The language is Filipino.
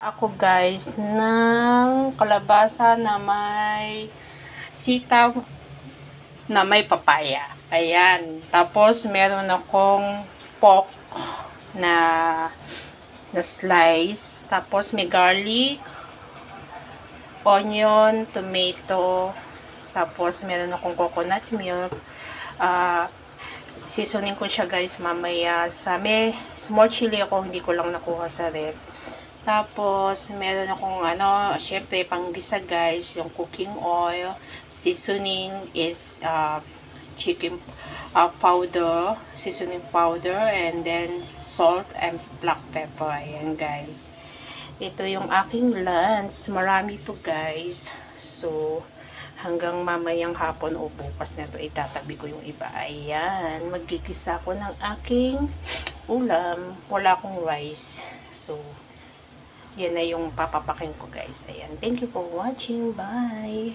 Ako guys ng kalabasa na may sitaw na may papaya. Ayan. Tapos meron akong pork na slice. Tapos may garlic, onion, tomato. Tapos meron akong coconut milk. Seasoning ko siya guys mamaya sa may small chili ako, hindi ko lang nakuha sa ref. Tapos meron akong syempre panggisa guys, yung cooking oil. Seasoning is chicken powder, seasoning powder, and then salt and black pepper. Ayan guys, ito yung aking lunch. Marami to guys, so hanggang mamayang hapon o bukas na ito itatabi ko yung iba. Ayan, magkikisa ko ng aking ulam. Wala akong rice, so yan na yung papapakin ko guys. Ayan, thank you for watching. Bye.